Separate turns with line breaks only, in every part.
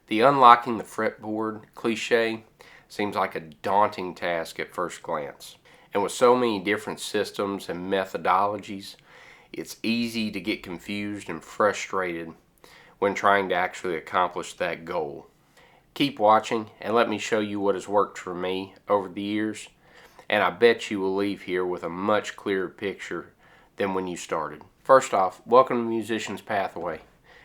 The unlocking the fretboard cliche seems like a daunting task at first glance. And with so many different systems and methodologies, it's easy to get confused and frustrated when trying to actually accomplish that goal. Keep watching and let me show you what has worked for me over the years, and I bet you will leave here with a much clearer picture than when you started. First off, welcome to Musician's Pathway.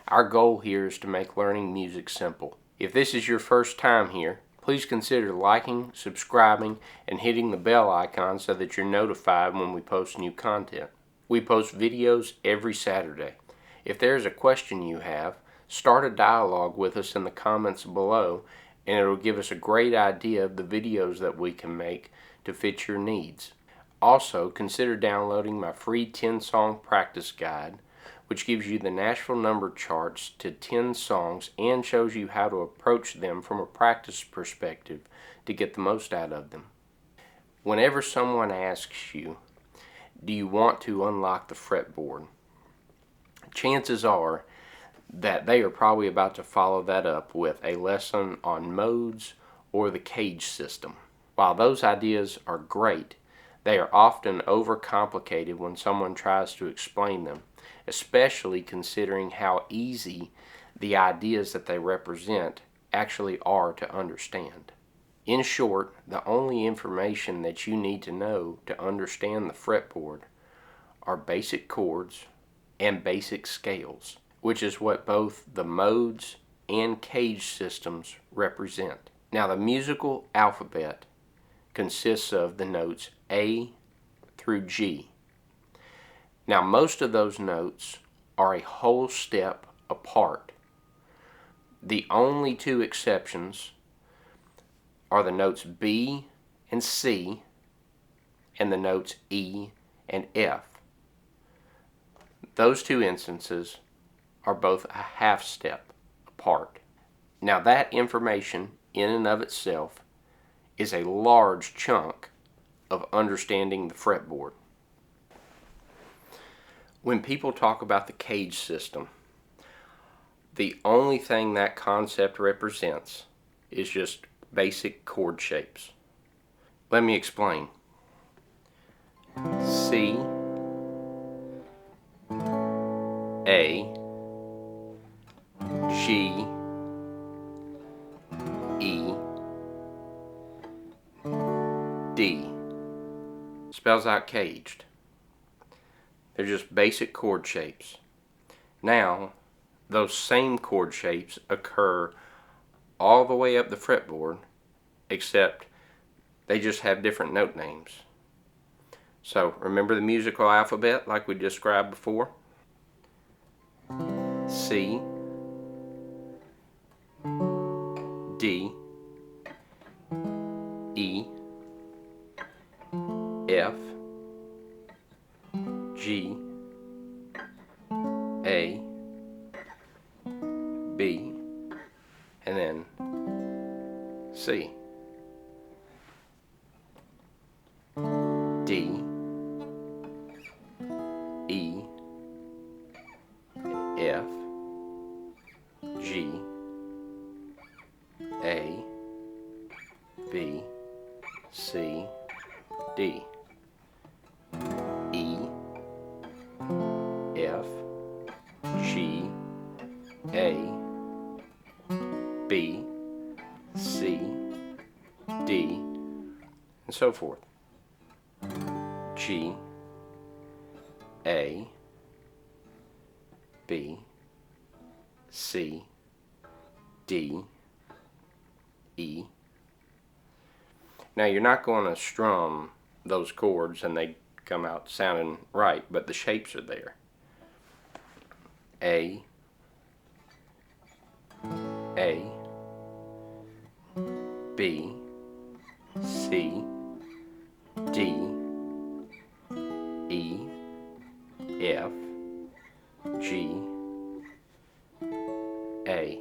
Our goal here is to make learning music simple. If this is your first time here, please consider liking, subscribing, and hitting the bell icon so that you're notified when we post new content. We post videos every Saturday. If there is a question you have, start a dialogue with us in the comments below, and it will give us a great idea of the videos that we can make to fit your needs. Also, consider downloading my free 10-song practice guide, which gives you the Nashville number charts to 10 songs and shows you how to approach them from a practice perspective to get the most out of them. Whenever someone asks you, do you want to unlock the fretboard? Chances are that they are probably about to follow that up with a lesson on modes or the cage system. While those ideas are great, they are often overcomplicated when someone tries to explain them, especially considering how easy the ideas that they represent actually are to understand. In short, the only information that you need to know to understand the fretboard are basic chords and basic scales, which is what both the modes and cage systems represent. Now, the musical alphabet consists of the notes A through G. Now, most of those notes are a whole step apart. The only two exceptions are the notes B and C and the notes E and F. Those two instances are both a half step apart. Now, that information in and of itself is a large chunk of understanding the fretboard. When people talk about the cage system, the only thing that concept represents is just basic chord shapes. Let me explain. C, A, G, E, D. Spells out caged. They're just basic chord shapes. Now, those same chord shapes occur all the way up the fretboard, except they just have different note names. So, remember the musical alphabet like we described before? C, D, E, F, G, A, B, and then C, D, E, F, G, A, B, C, D, E, F, G, A, B, C, D, and so forth. G, A, B, C, D, E. Now, you're not going to strum those chords and they come out sounding right, but the shapes are there. A, B, C, D, E, F, G, A.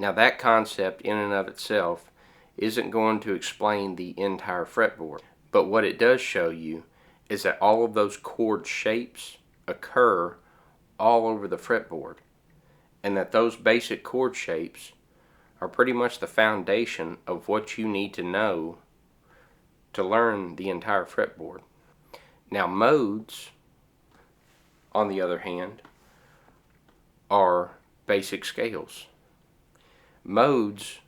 Now, that concept in and of itself isn't going to explain the entire fretboard, but what it does show you is that all of those chord shapes occur all over the fretboard, and that those basic chord shapes are pretty much the foundation of what you need to know to learn the entire fretboard. Now, modes, on the other hand, are basic scales. Modes,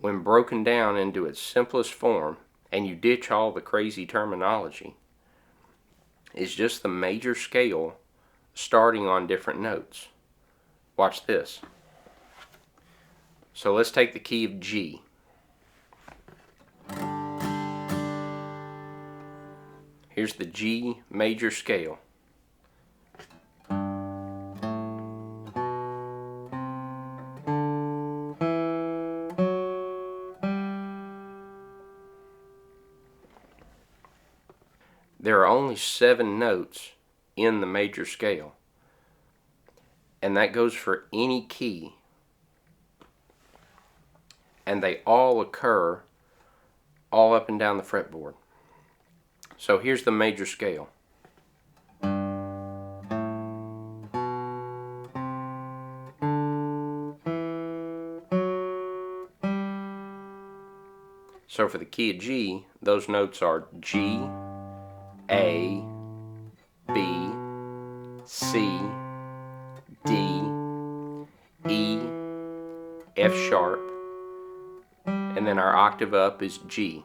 when broken down into its simplest form, and you ditch all the crazy terminology, is just the major scale starting on different notes. Watch this. So let's take the key of G. Here's the G major scale. There are only 7 notes in the major scale, and that goes for any key, and they all occur all up and down the fretboard. So here's the major scale. So for the key of G, those notes are G, A, B, C, D, E, F sharp, and then our octave up is G.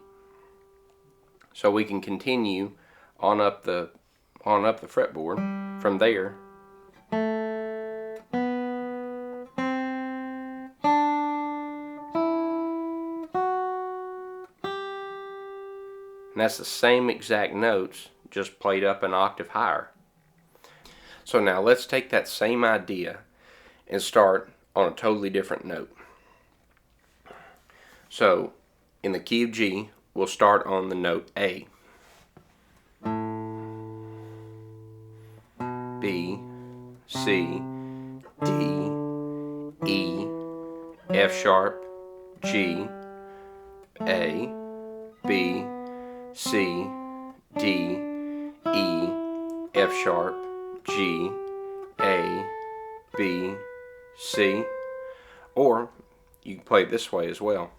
So we can continue on up the fretboard from there. And that's the same exact notes, just played up an octave higher. So now let's take that same idea and start on a totally different note. So in the key of G, we'll start on the note A. B, C, D, E, F sharp, G, A, B, C, D, E, F sharp, G, A, B, C. Or you can play it this way as well.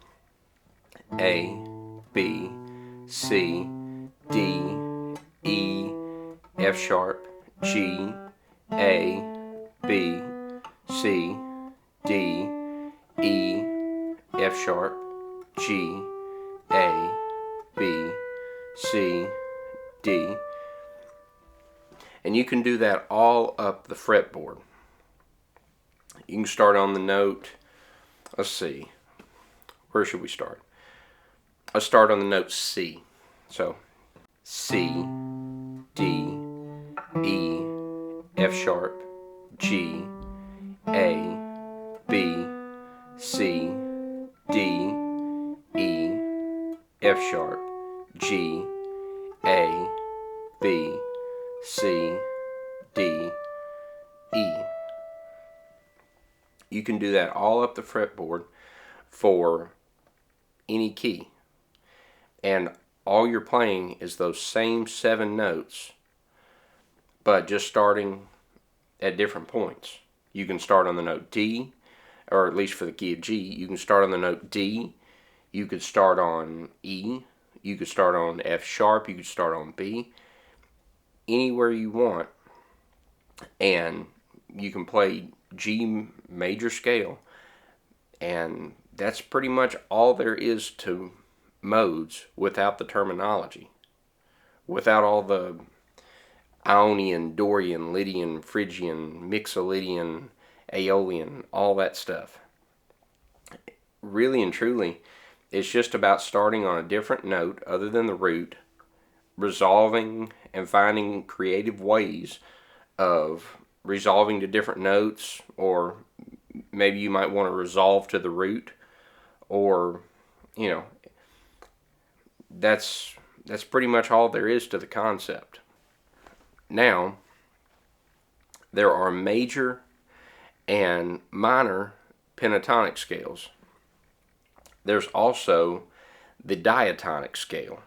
A, B, C, D, E, F sharp, G, A, B, C, D, E, F sharp, G, A, B, C, D. And you can do that all up the fretboard. You can start on the note, let's see, where should we start? Let's start on the note C. So C, D, E, F sharp, G, A, B, C, D, E, F sharp, G, A, B, C, D, E. You can do that all up the fretboard for any key. And all you're playing is those same 7 notes, but just starting at different points. You can start on the note D, or at least for the key of G, you can start on the note D, you could start on E, you could start on F sharp, you could start on B, anywhere you want, and you can play G major scale, and that's pretty much all there is to modes without the terminology, without all the Ionian, Dorian, Lydian, Phrygian, Mixolydian, Aeolian, all that stuff. Really and truly, it's just about starting on a different note other than the root, resolving and finding creative ways of resolving to different notes, or maybe you might want to resolve to the root, or, you know, that's pretty much all there is to the concept. Now, there are major and minor pentatonic scales. There's also the diatonic scale.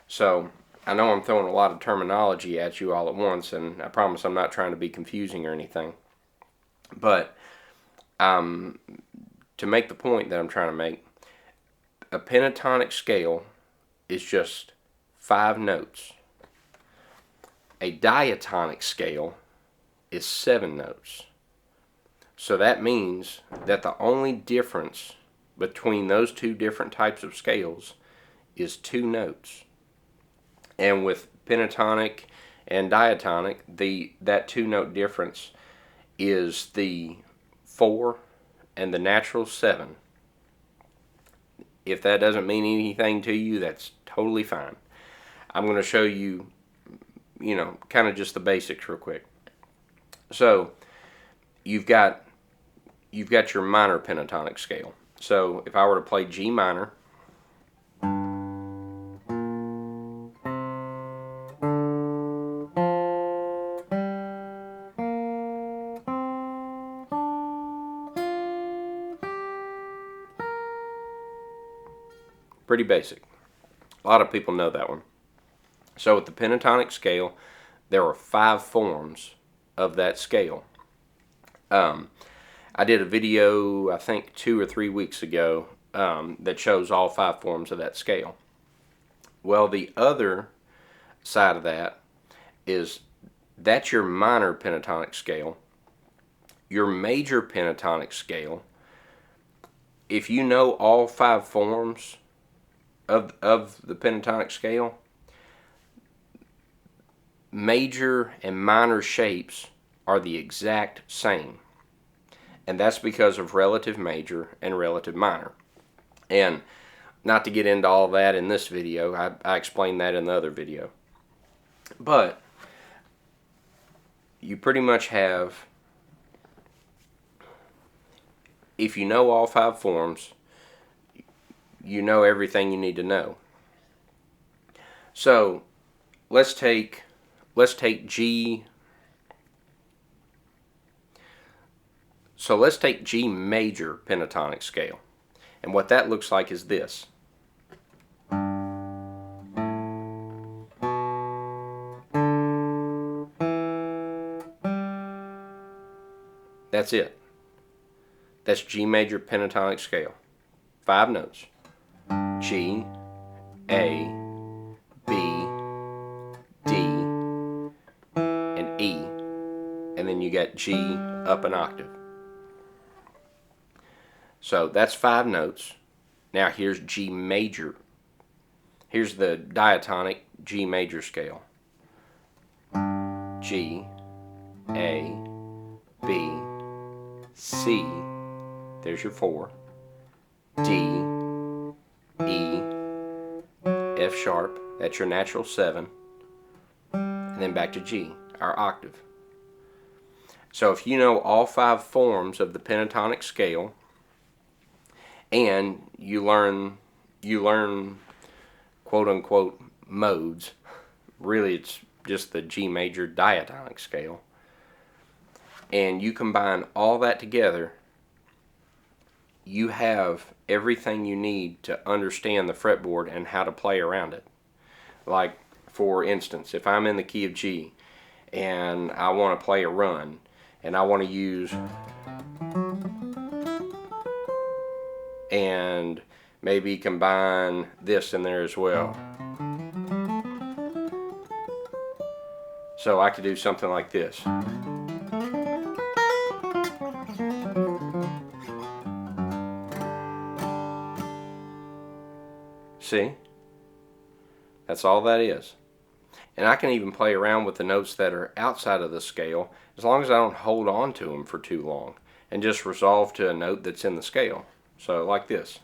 So, I know I'm throwing a lot of terminology at you all at once, and I promise I'm not trying to be confusing or anything. But to make the point that I'm trying to make, a pentatonic scale is just 5 notes. A diatonic scale is 7 notes. So that means that the only difference between those two different types of scales is 2 notes. And with pentatonic and diatonic, that 2-note difference is the 4 and the natural 7. If that doesn't mean anything to you, that's totally fine. I'm going to show you, kind of just the basics real quick. So you've got your minor pentatonic scale. So if I were to play G minor, pretty basic. A lot of people know that one. So with the pentatonic scale, there are 5 forms of that scale. I did a video, I think 2 or 3 weeks ago, that shows all 5 forms of that scale. Well, the other side of that is that's your minor pentatonic scale. Your major pentatonic scale, if you know all 5 forms of the pentatonic scale, major and minor shapes are the exact same. And that's because of relative major and relative minor. And not to get into all that in this video, I explained that in the other video. But you pretty much have, if you know all 5 forms, you know everything you need to know. So let's take G. So let's take G major pentatonic scale. And what that looks like is this. That's it. That's G major pentatonic scale. 5 notes. G, A, B, D, and E. And then you got G up an octave. So that's 5 notes. Now here's G major. Here's the diatonic G major scale. G, A, B, C. There's your 4. D, E, F sharp. That's your natural 7. And then back to G, our octave. So if you know all 5 forms of the pentatonic scale, and you learn quote unquote modes, really it's just the G major diatonic scale, and you combine all that together, you have everything you need to understand the fretboard and how to play around it. Like, for instance, if I'm in the key of G and I want to play a run and I want to use and maybe combine this in there as well. So I could do something like this. See? That's all that is. And I can even play around with the notes that are outside of the scale as long as I don't hold on to them for too long and just resolve to a note that's in the scale. So like this.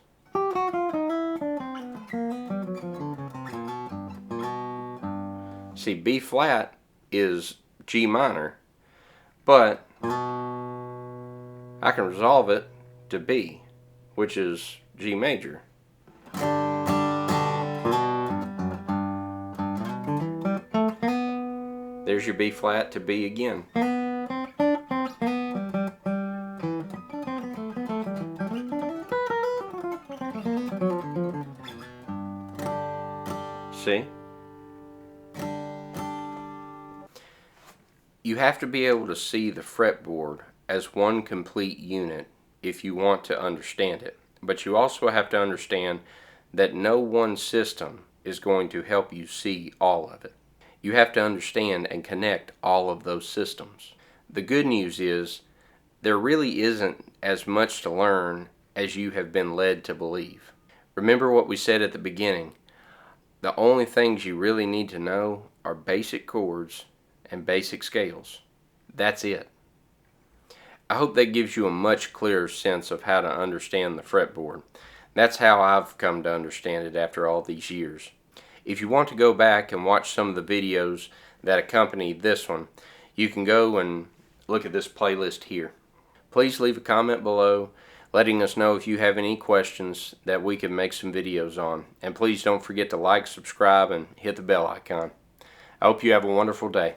See, B flat is G minor, but I can resolve it to B, which is G major. There's your B flat to B again. See? You have to be able to see the fretboard as one complete unit if you want to understand it. But you also have to understand that no one system is going to help you see all of it. You have to understand and connect all of those systems. The good news is there really isn't as much to learn as you have been led to believe. Remember what we said at the beginning. The only things you really need to know are basic chords and basic scales. That's it. I hope that gives you a much clearer sense of how to understand the fretboard. That's how I've come to understand it after all these years. If you want to go back and watch some of the videos that accompany this one, you can go and look at this playlist here. Please leave a comment below letting us know if you have any questions that we can make some videos on. And please don't forget to like, subscribe, and hit the bell icon. I hope you have a wonderful day.